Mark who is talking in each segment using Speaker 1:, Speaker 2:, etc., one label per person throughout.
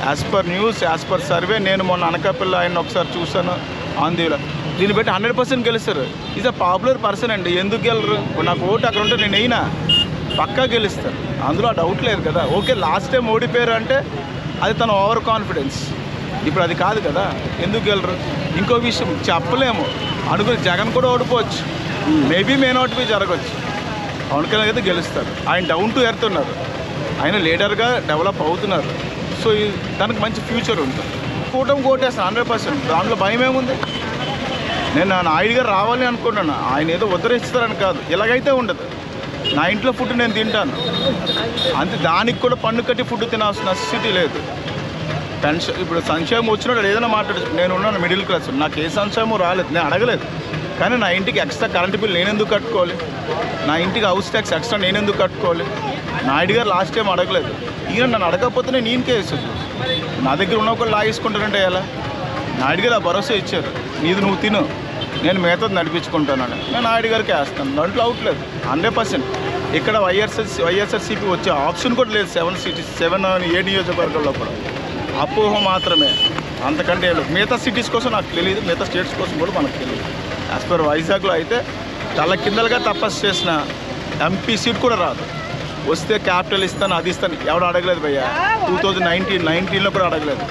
Speaker 1: As per news, as per survey, నేను మొన్న అనకాపల్లి ఆయన ఒకసారి చూశాను ఆంధ్రలో, దీన్ని బట్టి 100% గెలుస్తారు. ఈజ్ అ పాపులర్ పర్సన్ అండి. ఎందుకు గెలరు? నాకు ఓటు అక్కడ ఉంటే నేను అయినా పక్కా గెలుస్తారు, అందులో డౌట్ లేదు కదా. ఓకే, లాస్ట్ టైం ఓడిపోయారు అంటే అది తన ఓవర్ కాన్ఫిడెన్స్, ఇప్పుడు అది కాదు కదా. ఎందుకు గెలరు? ఇంకో విషయం చెప్పలేము, అనుకుని జగన్ కూడా ఓడిపోవచ్చు, మేబీ మే నాట్ బి జరగవచ్చు. పవన్ కళ్యాణ్ అయితే గెలుస్తారు. ఆయన డౌన్ టు ఎర్త్ ఉన్నారు, ఆయన లీడర్గా డెవలప్ అవుతున్నారు. సో దానికి మంచి ఫ్యూచర్ ఉంటుంది. కూటమి కోటేస్తాను 100%, దాంట్లో భయం ఏముంది. నేను నాయుడు గారు రావాలి అనుకుంటున్నాను, ఆయన ఏదో ఉద్ధరిస్తారని కాదు, ఇలాగైతే ఉండదు. నా ఇంట్లో ఫుడ్ నేను తింటాను అంతే, దానికి కూడా పన్ను కట్టి ఫుడ్ తినాల్సిన నెసెసిటీ లేదు. పెన్షన్ ఇప్పుడు సంక్షేమం వచ్చినప్పుడు ఏదైనా మాట్లాడచ్చు. నేను ఉన్నాను మిడిల్ క్లాస్, నాకు ఏ సంక్షేమం రాలేదు, నేను అడగలేదు. కానీ నా ఇంటికి ఎక్స్ట్రా కరెంట్ బిల్ నేను ఎందుకు కట్టుకోవాలి? నా ఇంటికి హౌస్ ట్యాక్స్ ఎక్స్ట్రా నేను ఎందుకు కట్టుకోవాలి? నాయుడు గారు లాస్ట్ టైం అడగలేదు, ఈయన నన్ను అడగకపోతే నేను ఈయనకే వేస్తుంది. నా దగ్గర ఉన్న ఒకళ్ళు లాగేసుకుంటారంటే ఎలా? నాయుడు గారు ఆ భరోసా ఇచ్చారు, నీది నువ్వు తిను, నేను మిగతాది నడిపించుకుంటానని. నేను నాయుడు గారికి వేస్తాను, దాంట్లో అవుట్లేదు 100%. ఇక్కడ వైఎస్ఆర్సీపీ వచ్చే ఆప్షన్ కూడా లేదు. 7 నియోజకవర్గాల్లో కూడా అపోహ మాత్రమే, అంతకంటే లేదు. మిగతా సిటీస్ కోసం నాకు తెలియదు, మిగతా స్టేట్స్ కోసం కూడా మనకు తెలియదు. యాజ్ పర్ వైజాగ్లో అయితే తల కిందలుగా తపస్సు చేసిన ఎంపీ సీట్ కూడా రాదు. వస్తే క్యాపిటల్ ఇస్తాను, అది ఇస్తాను, ఎవడు అడగలేదు భయ్య. 2019లో కూడా అడగలేదు.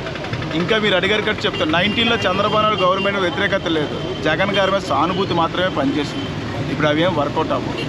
Speaker 1: ఇంకా మీరు అడిగారు కట్టి చెప్తాను, 19లో చంద్రబాబు నాయుడు గవర్నమెంట్ వ్యతిరేకత లేదు, జగన్ గారి మీద సానుభూతి మాత్రమే పనిచేసింది. ఇప్పుడు అవి ఏం వర్కౌట్ అవ్వవు.